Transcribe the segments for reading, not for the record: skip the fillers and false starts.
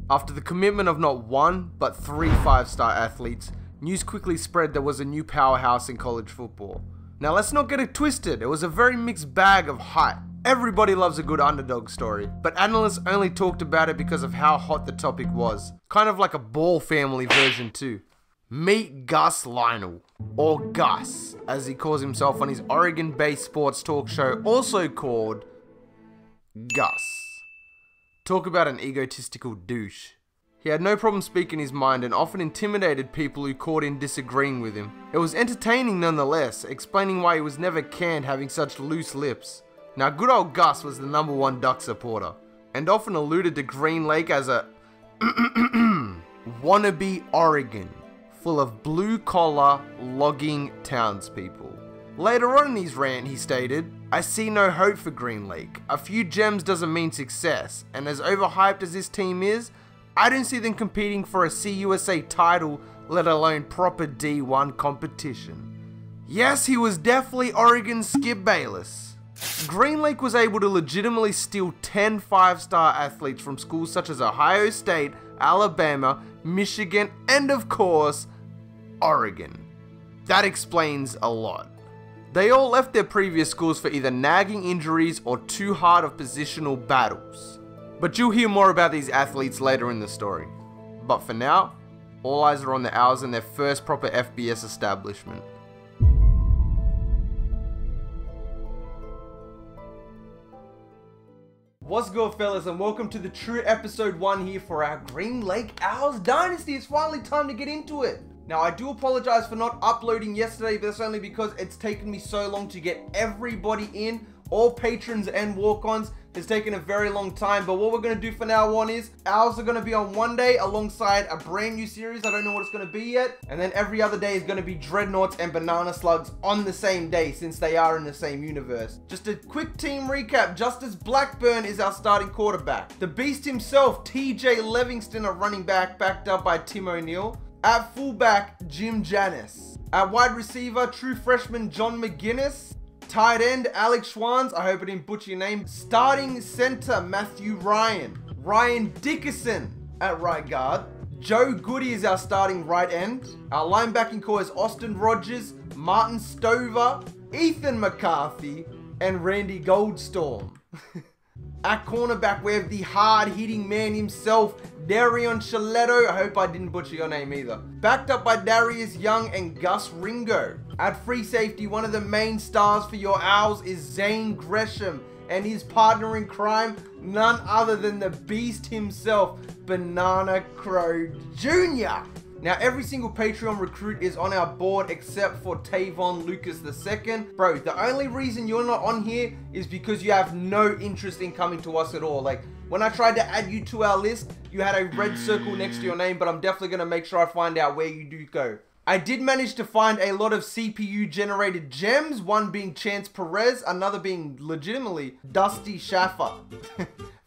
After the commitment of not one, but 3 5-star athletes, news quickly spread there was a new powerhouse in college football. Now let's not get it twisted, it was a very mixed bag of hype. Everybody loves a good underdog story, but analysts only talked about it because of how hot the topic was. Kind of like a Ball family version too. Meet Gus Lionel, or Gus, as he calls himself on his Oregon-based sports talk show, also called Gus. Talk about an egotistical douche. He had no problem speaking his mind and often intimidated people who caught in disagreeing with him. It was entertaining nonetheless, explaining why he was never canned having such loose lips. Now good old Gus was the #1 Duck supporter, and often alluded to Greenlake as a wannabe Oregon, full of blue-collar, logging townspeople. Later on in his rant he stated, "I see no hope for Greenlake. A few gems doesn't mean success, and as overhyped as this team is, I don't see them competing for a CUSA title, let alone proper D1 competition." Yes, he was definitely Oregon's Skip Bayless. Greenlake was able to legitimately steal 10 5-star athletes from schools such as Ohio State, Alabama, Michigan, and of course, Oregon. That explains a lot. They all left their previous schools for either nagging injuries or too hard of positional battles. But you'll hear more about these athletes later in the story. But for now, all eyes are on the Owls and their first proper FBS establishment. What's good, fellas, and welcome to the true episode 1 here for our Greenlake Owls Dynasty. It's finally time to get into it. Now, I do apologize for not uploading yesterday, but that's only because it's taken me so long to get everybody in. All patrons and walk-ons. It's taken a very long time, but what we're going to do for now on is Owls are going to be on one day alongside a brand new series. I don't know what it's going to be yet. And then every other day is going to be Dreadnoughts and Banana Slugs on the same day since they are in the same universe. Just a quick team recap. Justice Blackburn is our starting quarterback. The Beast himself, TJ Livingston, a running back, backed up by Tim O'Neill. At fullback, Jim Janis. At wide receiver, true freshman John McGinnis. Tight end, Alex Schwans, I hope I didn't butcher your name. Starting center, Matthew Ryan. Ryan Dickerson at right guard. Joe Goody is our starting right end. Our linebacking core is Austin Rogers, Martin Stover, Ethan McCarthy, and Randy Goldstorm. At cornerback, we have the hard-hitting man himself, Darion Chiletto. I hope I didn't butcher your name either. Backed up by Darius Young and Gus Ringo. At free safety, one of the main stars for your Owls is Zane Gresham, and his partner in crime, none other than the Beast himself, MJNichols Jr. Now, every single Patreon recruit is on our board except for Tavon Lucas II. Bro, the only reason you're not on here is because you have no interest in coming to us at all. Like, when I tried to add you to our list, you had a red circle next to your name, but I'm definitely going to make sure I find out where you do go. I did manage to find a lot of CPU-generated gems, one being Chance Perez, another being legitimately Dusty Schaffer.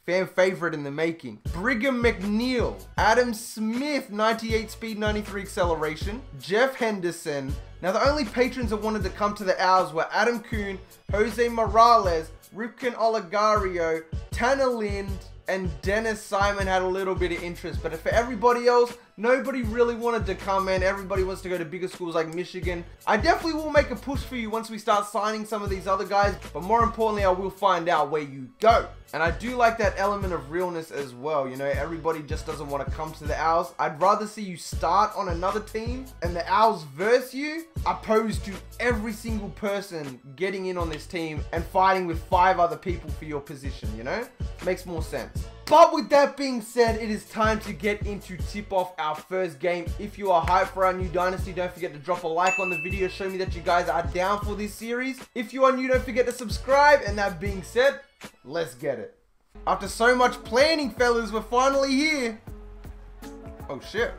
Fan favorite in the making. Brigham McNeil, Adam Smith, 98 speed, 93 acceleration, Jeff Henderson. Now, the only patrons that wanted to come to the Owls were Adam Kuhn, Jose Morales, Ripken Olegario, Tanner Lind, and Dennis Simon had a little bit of interest. But for everybody else, nobody really wanted to come in. Everybody wants to go to bigger schools like Michigan. I definitely will make a push for you once we start signing some of these other guys. But more importantly, I will find out where you go. And I do like that element of realness as well. You know, everybody just doesn't want to come to the Owls. I'd rather see you start on another team and the Owls verse you, opposed to every single person getting in on this team and fighting with 5 other people for your position, you know? Makes more sense. But with that being said, it is time to get into tip off our first game. If you are hyped for our new Dynasty, don't forget to drop a like on the video. Show me that you guys are down for this series. If you are new, don't forget to subscribe. And that being said, let's get it. After so much planning, fellas, we're finally here. Oh shit.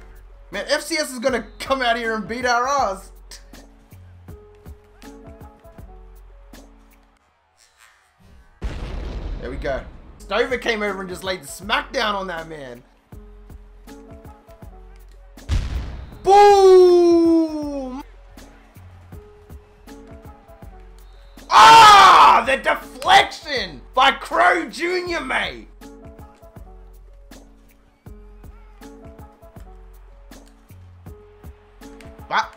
Man, FCS is gonna come out here and beat our ass. There we go. Stover came over and just laid the smackdown on that man. Boom! Ah, the deflection by Crowe Jr., mate. Ah.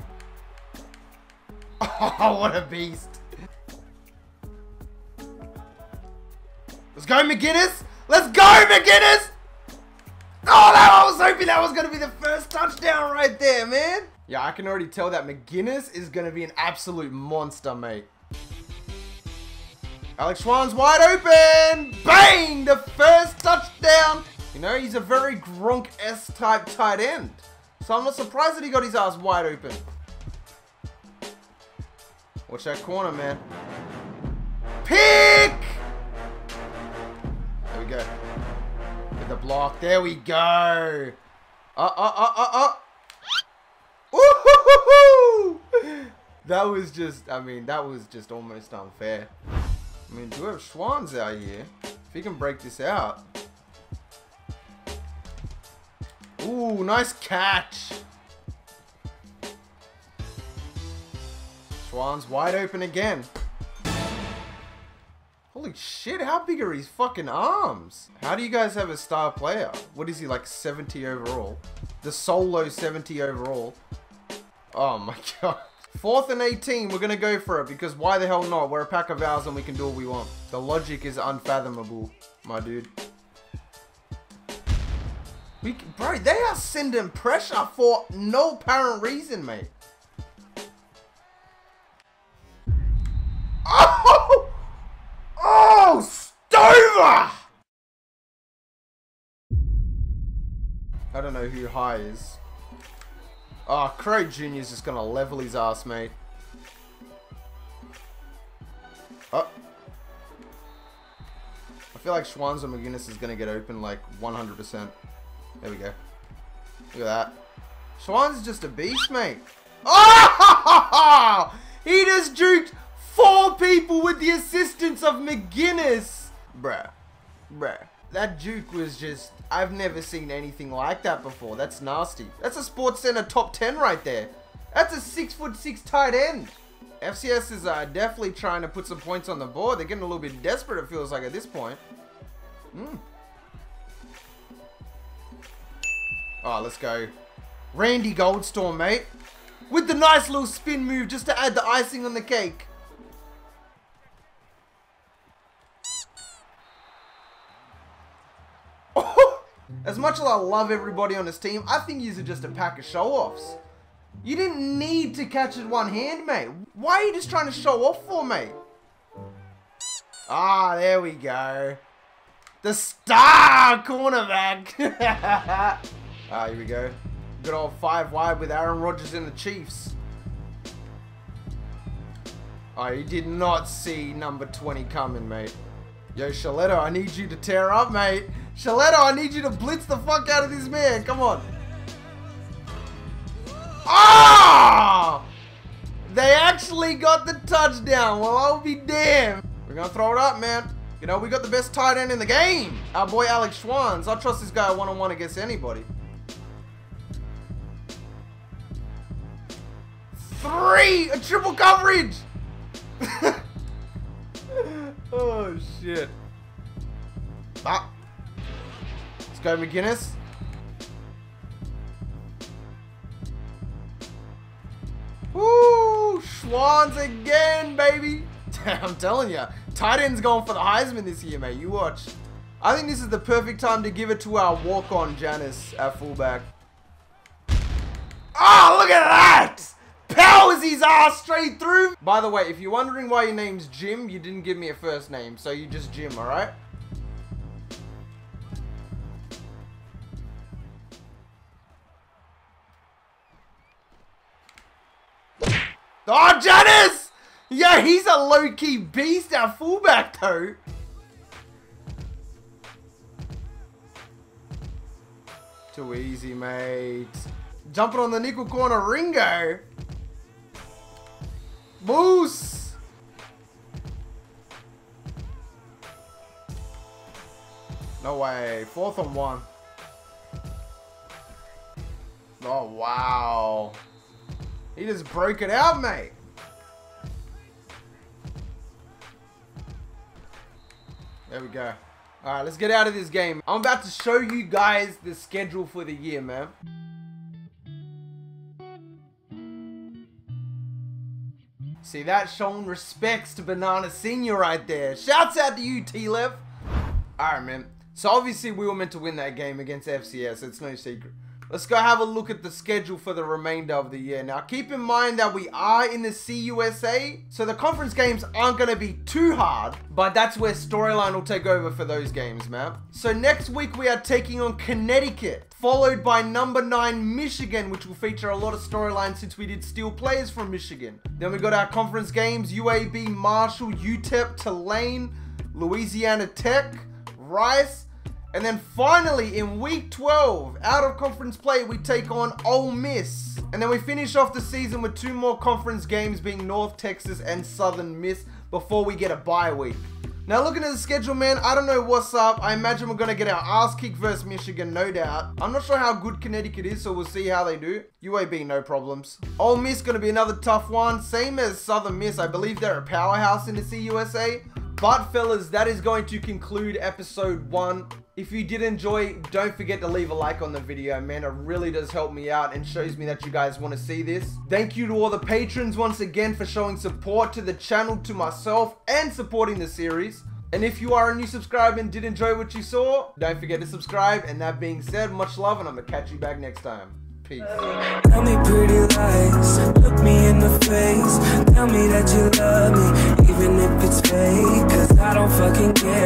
Oh, what a beast. Let's go, McGinnis. Let's go, McGinnis. Oh, I was hoping that was going to be the first touchdown right there, man. Yeah, I can already tell that McGinnis is going to be an absolute monster, mate. Alex Schwann's wide open. Bang! The first touchdown. You know, he's a very Gronk-esque type tight end. So I'm not surprised that he got his ass wide open. Watch that corner, man. Pick! There we go. Get the block. There we go. Woo-hoo-hoo-hoo! That was just, I mean, that was just almost unfair. I mean, do we have Schwann's out here? If he can break this out. Ooh, nice catch. Schwann's wide open again. Holy shit, how big are his fucking arms? How do you guys have a star player? What is he, like 70 overall? The solo 70 overall. Oh my god. 4th and 18, we're gonna go for it because why the hell not? We're a pack of ours and we can do what we want. The logic is unfathomable, my dude. Bro, they are sending pressure for no apparent reason, mate. Oh! Oh, Stover! I don't know who high is. Oh, Crowe Jr. is just going to level his ass, mate. Oh. I feel like Schwann's or McGinnis is going to get open like 100%. There we go. Look at that. Schwann's just a beast, mate. Oh! He just juked 4 people with the assistance of McGinnis. Bruh. Bruh. That juke was just... I've never seen anything like that before. That's nasty. That's a Sports Center top 10 right there. That's a 6'6" tight end. FCS is definitely trying to put some points on the board. They're getting a little bit desperate, it feels like, at this point. Oh, let's go. Randy Goldstorm, mate. With the nice little spin move just to add the icing on the cake. As much as I love everybody on this team, I think these are just a pack of show-offs. You didn't need to catch it one hand, mate. Why are you just trying to show off for, mate? Ah, there we go. The star cornerback. Ah, here we go. Good old 5 wide with Aaron Rodgers and the Chiefs. Oh, you did not see number 20 coming, mate. Yo, Shaletto, I need you to tear up, mate. Shaletto, I need you to blitz the fuck out of this man. Come on. Ah! They actually got the touchdown. Well, I'll be damned. We're going to throw it up, man. You know, we got the best tight end in the game. Our boy Alex Schwann's. I trust this guy one-on-one against anybody. 3! A triple coverage! Oh, shit. Ah. Let's go, McGinnis. Woo! Schwann's again, baby. I'm telling you, tight end's going for the Heisman this year, mate. You watch. I think this is the perfect time to give it to our walk-on Janice at fullback. Oh, look at that! Powers his ass straight through. By the way, if you're wondering why your name's Jim, you didn't give me a first name, so you just Jim, alright? Oh, Janice! Yeah, he's a low-key beast at fullback, though. Too easy, mate. Jumping on the nickel corner, Ringo. Moose. No way. 4th and 1. Oh, wow. He just broke it out, mate. There we go. Alright, let's get out of this game. I'm about to show you guys the schedule for the year, man. See, that's showing respects to Banana Senior right there. Shouts out to you, T-Lev. Alright, man. So obviously we were meant to win that game against FCS. It's no secret. Let's go have a look at the schedule for the remainder of the year. Now, keep in mind that we are in the CUSA, so the conference games aren't going to be too hard, but that's where storyline will take over for those games, man. So next week we are taking on Connecticut, followed by number 9 Michigan, which will feature a lot of storylines since we did steal players from Michigan. Then we got our conference games: UAB, Marshall, UTEP, Tulane, Louisiana Tech, Rice. And then finally, in week 12, out of conference play, we take on Ole Miss. And then we finish off the season with 2 more conference games, being North Texas and Southern Miss, before we get a bye week. Now, looking at the schedule, man, I don't know what's up. I imagine we're going to get our ass kicked versus Michigan, no doubt. I'm not sure how good Connecticut is, so we'll see how they do. UAB, no problems. Ole Miss going to be another tough one. Same as Southern Miss. I believe they're a powerhouse in the CUSA. But, fellas, that is going to conclude episode 1. If you did enjoy, don't forget to leave a like on the video, man. It really does help me out and shows me that you guys want to see this. Thank you to all the patrons once again for showing support to the channel, to myself, and supporting the series. And if you are a new subscriber and did enjoy what you saw, don't forget to subscribe. And that being said, much love, and I'm going to catch you back next time. Peace. Tell me pretty lies, look me in the face. Tell me that you love me, even if it's fake, 'cause I don't fucking care.